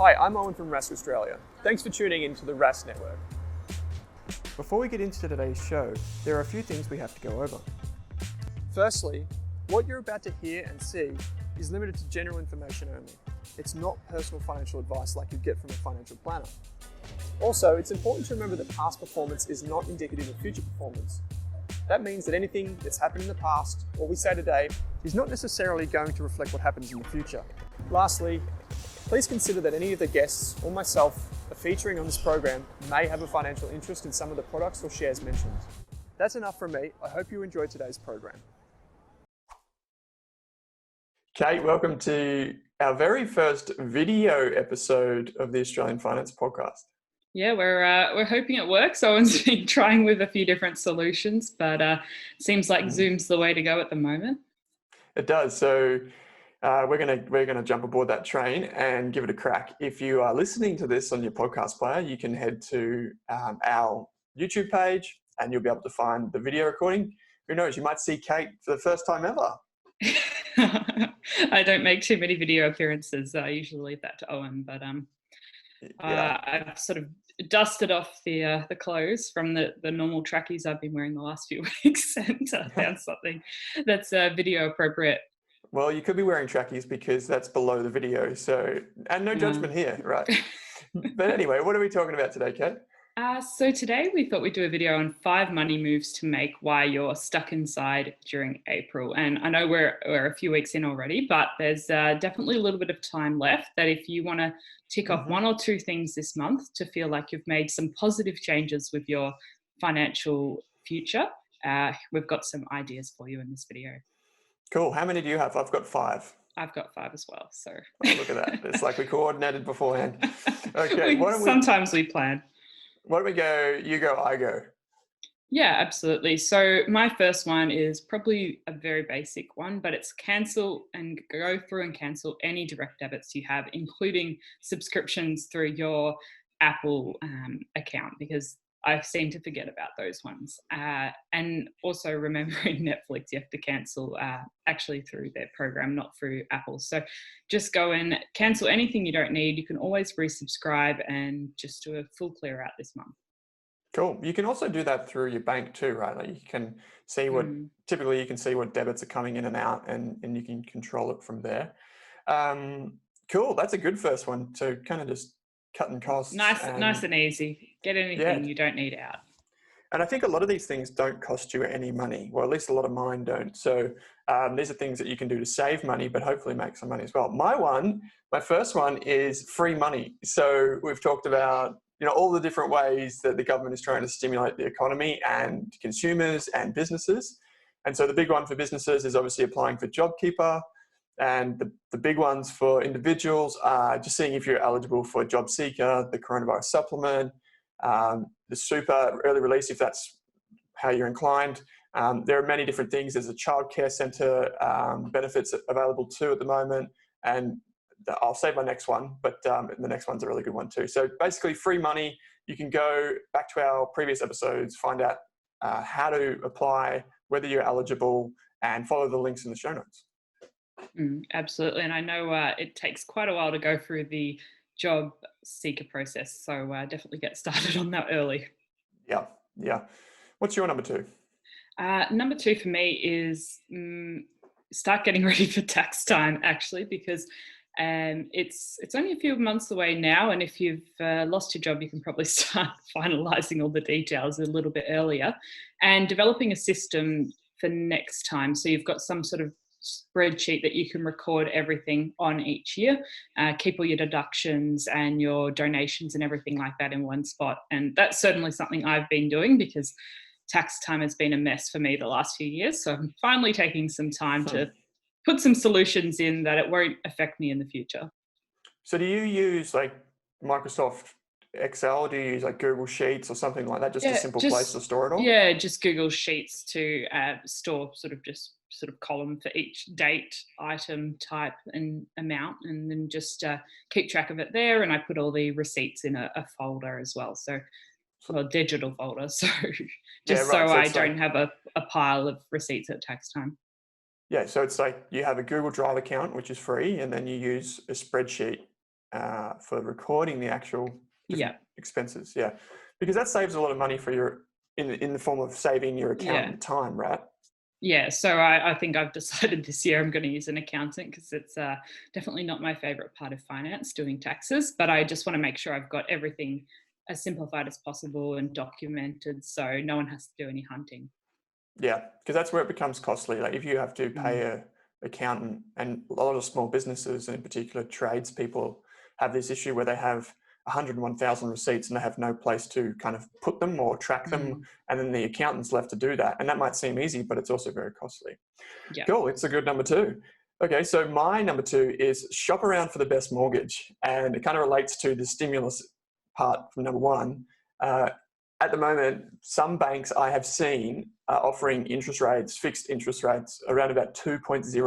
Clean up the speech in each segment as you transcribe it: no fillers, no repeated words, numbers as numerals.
Hi, I'm Owen from Rask Australia. Thanks for tuning in to the Rask Network. Before we get into today's show, there are a few things we have to go over. Firstly, what you're about to hear and see is limited to general information only. It's not personal financial advice like you'd get from a financial planner. Also, it's important to remember that past performance is not indicative of future performance. That means that anything that's happened in the past, or we say today, is not necessarily going to reflect what happens in the future. Lastly, please consider that any of the guests or myself are featuring on this program may have a financial interest in some of the products or shares mentioned. That's enough from me. I hope you enjoyed today's program. Kate, welcome to our very first video episode of the Australian Finance Podcast. Yeah, we're hoping it works. Owen's been trying with a few different solutions, but seems like Zoom's the way to go at the moment. It does. So we're gonna jump aboard that train and give it a crack. If you are listening to this on your podcast player, you can head to our YouTube page and you'll be able to find the video recording. Who knows? You might see Kate for the first time ever. I don't make too many video appearances. I usually leave that to Owen, but I've sort of dusted off the clothes from the normal trackies I've been wearing the last few weeks and found something that's video appropriate. Well, you could be wearing trackies because that's below the video. So, and no judgment here, right? But anyway, what are we talking about today, Kate? So today we thought we'd do a video on 5 money moves to make while you're stuck inside during April. And I know we're a few weeks in already, but there's definitely a little bit of time left that if you want to tick off 1 or 2 things this month to feel like you've made some positive changes with your financial future, we've got some ideas for you in this video. Cool. How many do you have? I've got 5. I've got 5 as well. So look at that. It's like we coordinated beforehand. Okay. Sometimes we plan. Why don't we go, you go, I go? Yeah, absolutely. So my first one is probably a very basic one, but it's cancel and go through and cancel any direct debits you have, including subscriptions through your Apple account, because I seem to forget about those ones. And also remembering Netflix, you have to cancel actually through their program, not through Apple. So just go and cancel anything you don't need. You can always resubscribe and just do a full clear out this month. Cool. You can also do that through your bank too, right? Like you can see what, typically you can see what debits are coming in and out and you can control it from there. Cool. That's a good first one to kind of just cutting costs. Nice and easy. Get anything you don't need out. And I think a lot of these things don't cost you any money. Well, at least a lot of mine don't. So these are things that you can do to save money, but hopefully make some money as well. My first one is free money. So we've talked about, all the different ways that the government is trying to stimulate the economy and consumers and businesses. And so the big one for businesses is obviously applying for JobKeeper. And the big ones for individuals are just seeing if you're eligible for Job Seeker, the coronavirus supplement, the super early release, if that's how you're inclined. There are many different things. There's a childcare centre benefits available too at the moment. And I'll save my next one, but the next one's a really good one too. So basically free money. You can go back to our previous episodes, find out how to apply, whether you're eligible, and follow the links in the show notes. Absolutely. And I know it takes quite a while to go through the job seeker process. So definitely get started on that early. Yeah. What's your number 2? Number 2 for me is start getting ready for tax time, actually, because it's only a few months away now. And if you've lost your job, you can probably start finalising all the details a little bit earlier and developing a system for next time. So you've got some sort of spreadsheet that you can record everything on each year, keep all your deductions and your donations and everything like that in one spot. And that's certainly something I've been doing because tax time has been a mess for me the last few years. So I'm finally taking some time to put some solutions in that it won't affect me in the future. So do you use like Microsoft Excel? Do you use like Google Sheets or something like that? Just a simple place to store it all? Yeah, just Google Sheets to store sort of column for each date, item, type and amount, and then just keep track of it there. And I put all the receipts in a folder as well. So a digital folder. So I don't have a pile of receipts at tax time. Yeah, so it's like you have a Google Drive account, which is free, and then you use a spreadsheet for recording the actual different Yeah. expenses. Yeah, because that saves a lot of money for your in the form of saving your Yeah. accountant time, right? Yeah, so I think I've decided this year I'm going to use an accountant because it's definitely not my favorite part of finance, doing taxes. But I just want to make sure I've got everything as simplified as possible and documented so no one has to do any hunting. Yeah, because that's where it becomes costly. Like if you have to pay Mm, a accountant, and a lot of small businesses, and in particular tradespeople, have this issue where they have 101,000 receipts and they have no place to kind of put them or track them, mm, and then the accountant's left to do that. And that might seem easy, but it's also very costly. yeah. Cool, it's a good number two. Okay, so my number two is shop around for the best mortgage, and it kind of relates to the stimulus part from number one. Uh, at the moment, some banks I have seen are offering interest rates, fixed interest rates, around about 2.09%.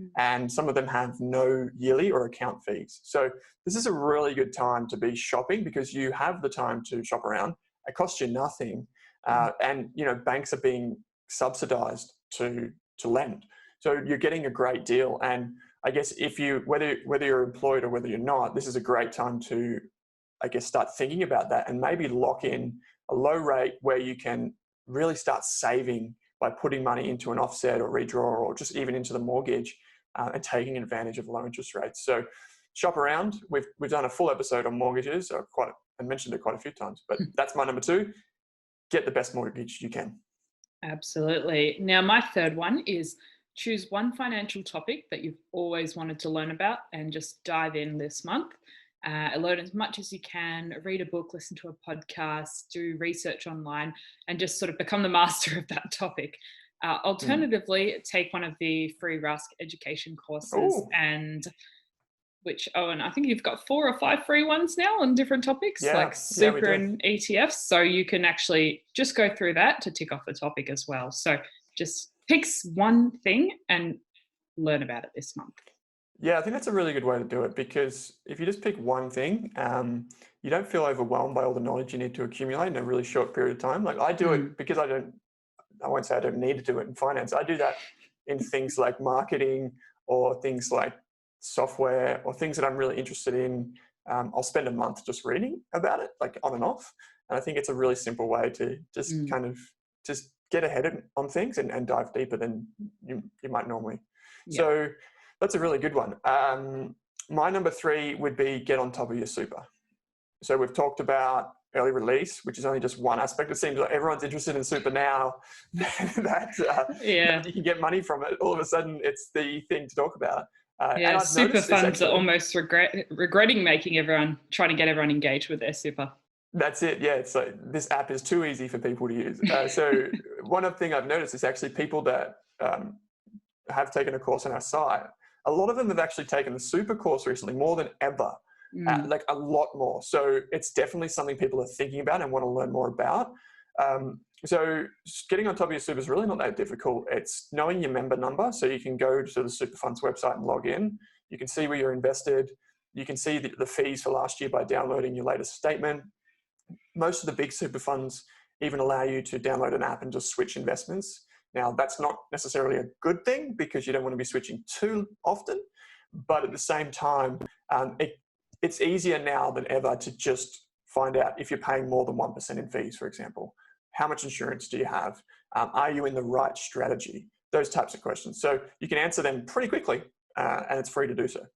Mm, And some of them have no yearly or account fees. So this is a really good time to be shopping because you have the time to shop around. It costs you nothing. mm, And banks are being subsidized to lend. So you're getting a great deal. And I guess if you whether you're employed or whether you're not, this is a great time to start thinking about that and maybe lock in a low rate where you can really start saving by putting money into an offset or redraw or just even into the mortgage and taking advantage of low interest rates. So shop around. We've done a full episode on mortgages, and mentioned it quite a few times, but mm. that's my number two. Get the best mortgage you can. Absolutely. Now, my third one is choose one financial topic that you've always wanted to learn about and just dive in this month. Learn as much as you can, read a book, listen to a podcast, do research online, and just sort of become the master of that topic. Mm. Alternatively, take one of the free Rask education courses Oh, and which, Owen, I think you've got 4 or 5 free ones now on different topics like yeah, we super do. and ETFs. So you can actually just go through that to tick off the topic as well. So just pick one thing and learn about it this month. Yeah, I think that's a really good way to do it because if you just pick one thing, you don't feel overwhelmed by all the knowledge you need to accumulate in a really short period of time. Like I do Mm, it because I won't say I don't need to do it in finance. I do that in things like marketing or things like software or things that I'm really interested in. I'll spend a month just reading about it, like on and off. And I think it's a really simple way to just mm, kind of just get ahead on things and dive deeper than you might normally. yeah. So that's a really good one. My number three would be get on top of your super. So we've talked about early release, which is only just one aspect. It seems like everyone's interested in super now that Yeah. you can get money from it. All of a sudden, it's the thing to talk about. And Yeah. I've Super noticed this funds are actually. almost regretting trying to get everyone engaged with their super. That's it. Yeah, it's like this app is too easy for people to use. So one thing I've noticed is actually people that have taken a course on our site. A lot of them have actually taken the super course recently, more than ever. Mm, Like a lot more. So it's definitely something people are thinking about and want to learn more about. So getting on top of your super is really not that difficult. It's knowing your member number. So you can go to the super funds website and log in. You can see where you're invested. You can see the fees for last year by downloading your latest statement. Most of the big super funds even allow you to download an app and just switch investments. Now, that's not necessarily a good thing because you don't want to be switching too often. But at the same time, it's easier now than ever to just find out if you're paying more than 1% in fees, for example. How much insurance do you have? Are you in the right strategy? Those types of questions. So you can answer them pretty quickly and it's free to do so.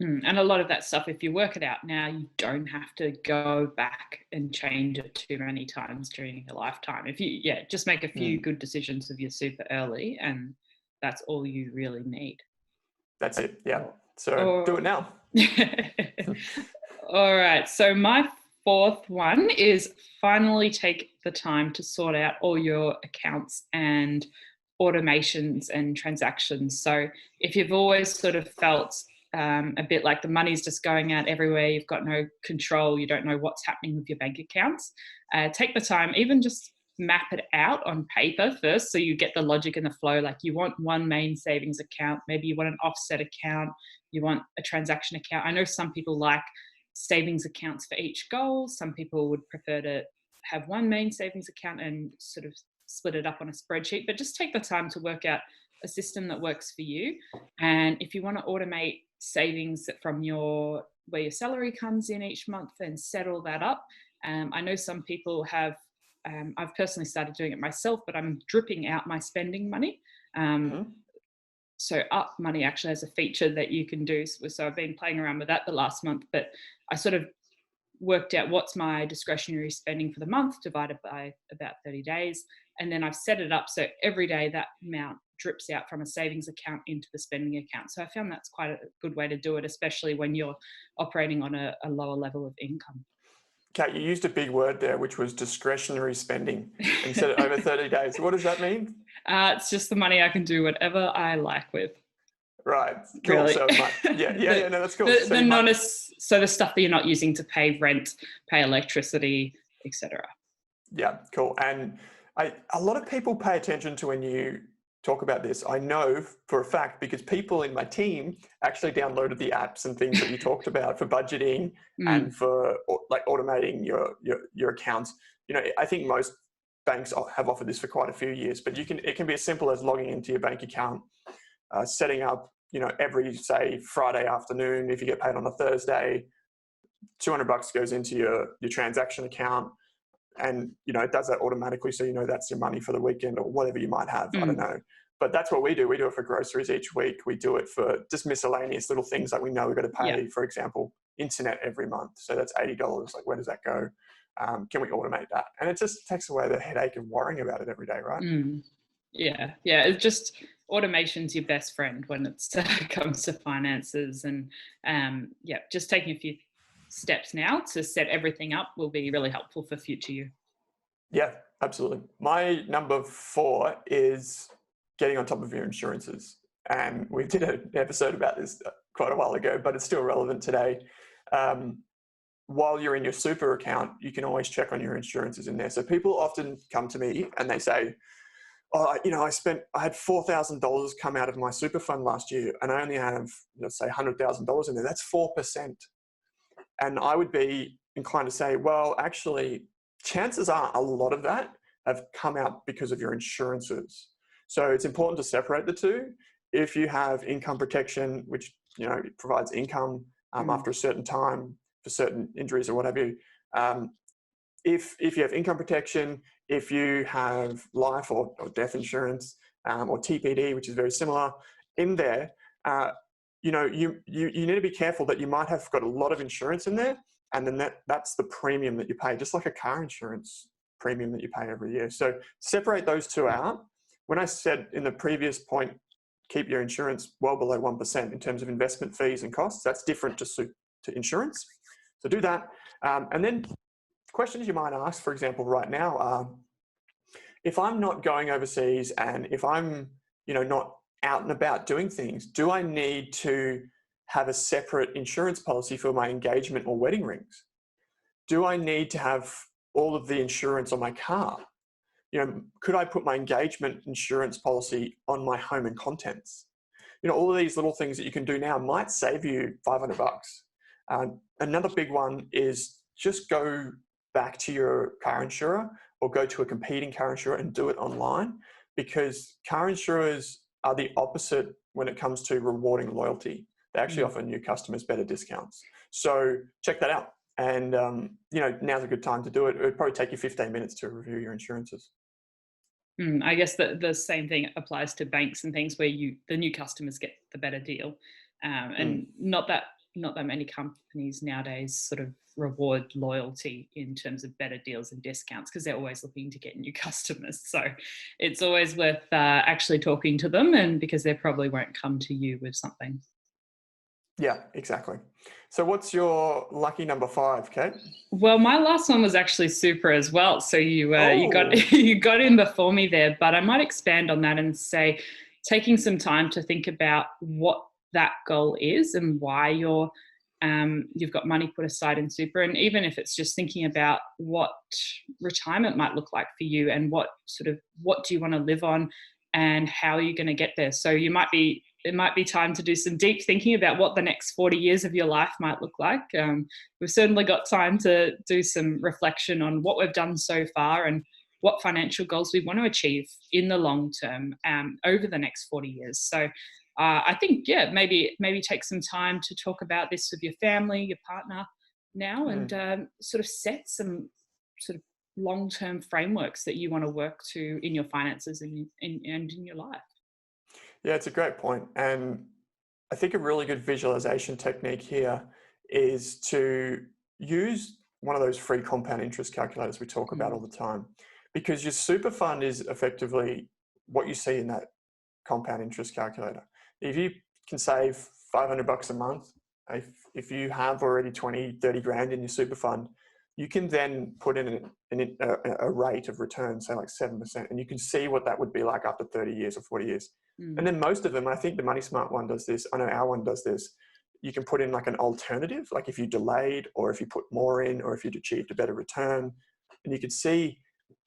And a lot of that stuff, if you work it out now, you don't have to go back and change it too many times during your lifetime. If you, yeah, just make a few Mm, good decisions of your super early, and that's all you really need. that's it. Yeah. So do Or, it now. all right. So my fourth one is finally take the time to sort out all your accounts and automations and transactions. So if you've always sort of felt a bit like the money's just going out everywhere, you've got no control, you don't know what's happening with your bank accounts, take the time, even just map it out on paper first so you get the logic and the flow. Like you want one main savings account, maybe you want an offset account, you want a transaction account. I know some people like savings accounts for each goal. Some people would prefer to have one main savings account and sort of split it up on a spreadsheet, but just take the time to work out a system that works for you. And if you want to automate savings from where your salary comes in each month and set all that up. I know some people have, I've personally started doing it myself, but I'm dripping out my spending money. Mhm. So Up Money actually has a feature that you can do. So I've been playing around with that the last month, but I sort of worked out what's my discretionary spending for the month divided by about 30 days. And then I've set it up so every day that amount drips out from a savings account into the spending account. So I found that's quite a good way to do it, especially when you're operating on a lower level of income. Kat, you used a big word there, which was discretionary spending, and you said it over 30 days. What does that mean? It's just the money I can do whatever I like with. Right. Cool. Really. So no, that's cool. The, So the you non might, so the stuff that you're not using to pay rent, pay electricity, etc. yeah, cool. And a lot of people pay attention to when you talk about this. I know for a fact because people in my team actually downloaded the apps and things that you talked about for budgeting and for like automating your accounts. I think most banks have offered this for quite a few years, but it can be as simple as logging into your bank account, setting up, every, say, Friday afternoon, if you get paid on a Thursday, $200 goes into your transaction account, and it does that automatically, so that's your money for the weekend or whatever you might have. I don't know, but that's what we do. We do it for groceries each week. We do it for just miscellaneous little things that we know we've got to pay. Yeah. For example, internet every month, so that's $80. Like, where does that go? Can we automate that? And it just takes away the headache of worrying about it every day, right? Yeah. It's just automation's your best friend when it comes to finances, and just taking a few steps now to set everything up will be really helpful for future you. Yeah, absolutely. My number 4 is getting on top of your insurances. And we did an episode about this quite a while ago, but it's still relevant today. While you're in your super account, you can always check on your insurances in there. So people often come to me and they say, oh, I had $4,000 come out of my super fund last year, and I only have, let's say, $100,000 in there. That's 4%. And I would be inclined to say, well, actually, chances are a lot of that have come out because of your insurances. So it's important to separate the two. If you have income protection, which it provides income after a certain time for certain injuries or what have you, if you have income protection, if you have life or death insurance or TPD, which is very similar, in there, you need to be careful that you might have got a lot of insurance in there, and then that's the premium that you pay, just like a car insurance premium that you pay every year. So separate those two out. When I said in the previous point, keep your insurance well below 1% in terms of investment fees and costs, that's different to insurance. So do that. And then questions you might ask, for example, right now are, if I'm not going overseas and if I'm, not out and about doing things, do I need to have a separate insurance policy for my engagement or wedding rings? Do I need to have all of the insurance on my car? Could I put my engagement insurance policy on my home and contents? All of these little things that you can do now might save you $500. Another big one is just go back to your car insurer or go to a competing car insurer and do it online, because car insurers are the opposite when it comes to rewarding loyalty. They actually offer new customers better discounts. So check that out. And, now's a good time to do it. It would probably take you 15 minutes to review your insurances. I guess the same thing applies to banks and things where the new customers get the better deal, and not that many companies nowadays sort of reward loyalty in terms of better deals and discounts, because they're always looking to get new customers. So it's always worth actually talking to them, and because they probably won't come to you with something. Yeah, exactly. So what's your lucky number 5, Kate? Well, my last one was actually super as well. So you Oh. you got in before me there, but I might expand on that and say, taking some time to think about what that goal is and why you've got money put aside in super, and even if it's just thinking about what retirement might look like for you and what do you want to live on and how are you going to get there. So it might be time to do some deep thinking about what the next 40 years of your life might look like. We've certainly got time to do some reflection on what we've done so far and what financial goals we want to achieve in the long term over the next 40 years. So I think, yeah, maybe take some time to talk about this with your family, your partner now, and Mm. sort of set some sort of long-term frameworks that you want to work to in your finances and in your life. Yeah, it's a great point. And I think a really good visualization technique here is to use one of those free compound interest calculators we talk about all Mm, the time, because your super fund is effectively what you see in that compound interest calculator. If you can save $500 a month, if you have already 20, 30 grand in your super fund, you can then put in a rate of return, say like 7%, and you can see what that would be like after 30 years or 40 years. And mm, then most of them, I think the Money Smart one does this, I know our one does this, you can put in like an alternative, like if you delayed or if you put more in or if you'd achieved a better return. And you can see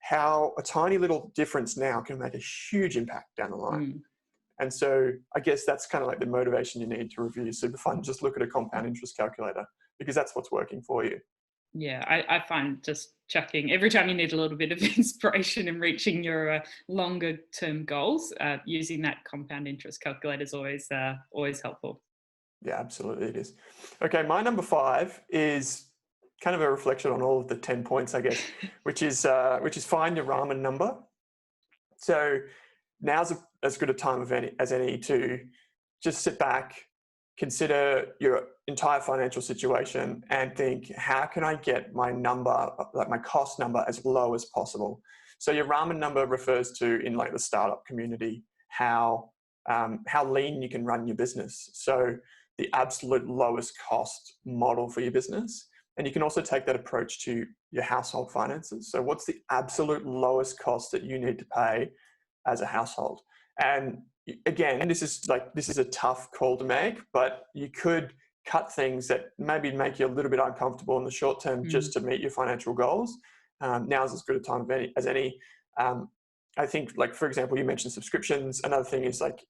how a tiny little difference now can make a huge impact down the line. mm. And so I guess that's kind of like the motivation you need to review your super fund. Just look at a compound interest calculator because that's what's working for you. Yeah, I find just chucking every time you need a little bit of inspiration in reaching your longer term goals, using that compound interest calculator is always helpful. Yeah, absolutely it is. Okay, my number 5 is kind of a reflection on all of the 10 points, I guess, which is find your ramen number. So now's as good a time as any to just sit back, consider your entire financial situation, and think, how can I get my number, like my cost number, as low as possible? So your ramen number refers to, in like the startup community, how lean you can run your business. So the absolute lowest cost model for your business. And you can also take that approach to your household finances. So what's the absolute lowest cost that you need to pay as a household? And again, this is a tough call to make, but you could cut things that maybe make you a little bit uncomfortable in the short term Mm, just to meet your financial goals. Now's as good a time as any. I think, like for example, you mentioned subscriptions. Another thing is like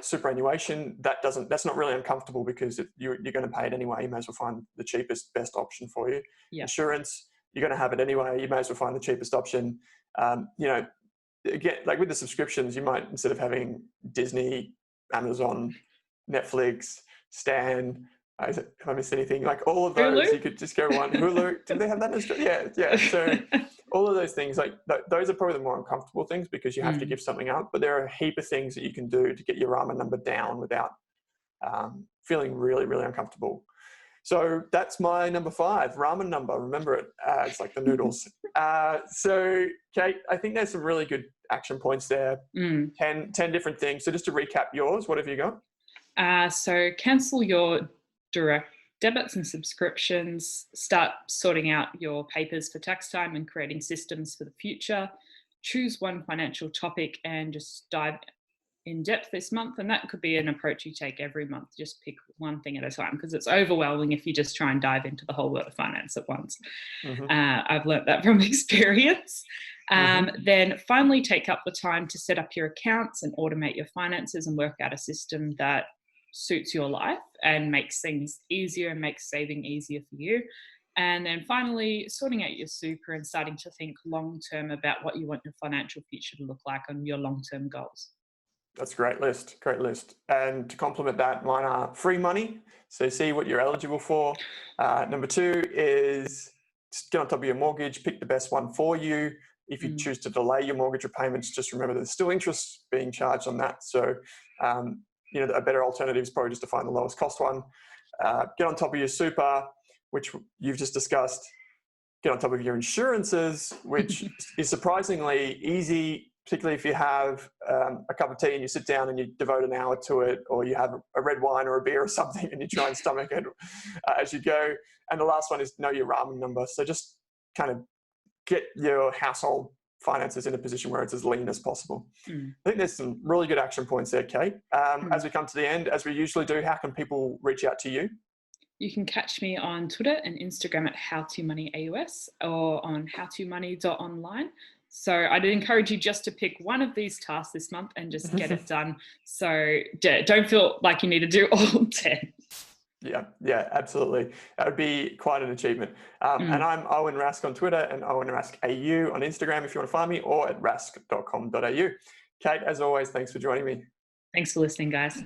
superannuation. That's not really uncomfortable because you're going to pay it anyway. You may as well find the cheapest, best option for you. yeah. Insurance, you're going to have it anyway. You may as well find the cheapest option. You know, again, like with the subscriptions, you might, instead of having Disney, Amazon, Netflix, Stan, have I missed anything? Like all of Hulu? those, you could just go one. Hulu, do they have that in Australia? Yeah, yeah. So all of those things, like those are probably the more uncomfortable things because you have to Mm. give something up. But there are a heap of things that you can do to get your ramen number down without feeling really, really uncomfortable. So that's my number 5, ramen number. Remember it. It's like the noodles. So, Kate, I think there's some really good action points there. Mm. 10 different things. So just to recap yours, what have you got? So cancel your direct debits and subscriptions, start sorting out your papers for tax time and creating systems for the future. Choose one financial topic and just dive in depth this month. And that could be an approach you take every month. Just pick one thing at a time because it's overwhelming if you just try and dive into the whole world of finance at once. Mm-hmm. I've learnt that from experience. Mm-hmm. Then finally take up the time to set up your accounts and automate your finances and work out a system that suits your life and makes things easier and makes saving easier for you. And then finally, sorting out your super and starting to think long term about what you want your financial future to look like on your long term goals. That's a great list. Great list. And to complement that, mine are free money. So see what you're eligible for. Number 2 is just get on top of your mortgage, pick the best one for you. If you Mm, choose to delay your mortgage repayments, just remember there's still interest being charged on that. So, a better alternative is probably just to find the lowest cost one. Get on top of your super, which you've just discussed. Get on top of your insurances, which is surprisingly easy, particularly if you have a cup of tea and you sit down and you devote an hour to it, or you have a red wine or a beer or something and you try and stomach it as you go. And the last one is know your ramen number. So just kind of get your household finances in a position where it's as lean as possible. mm, I think there's some really good action points there, Kate. As mm. we come to the end, as we usually do, how can people reach out to you? You can catch me on Twitter and Instagram at howtomoneyAUS or on howtomoney.online. So I'd encourage you just to pick one of these tasks this month and just get it done. So don't feel like you need to do all 10. Yeah, absolutely. That would be quite an achievement. And Mm. I'm Owen Rask on Twitter and Owen Rask AU on Instagram if you want to find me, or at rask.com.au. Kate, as always, thanks for joining me. Thanks for listening, guys.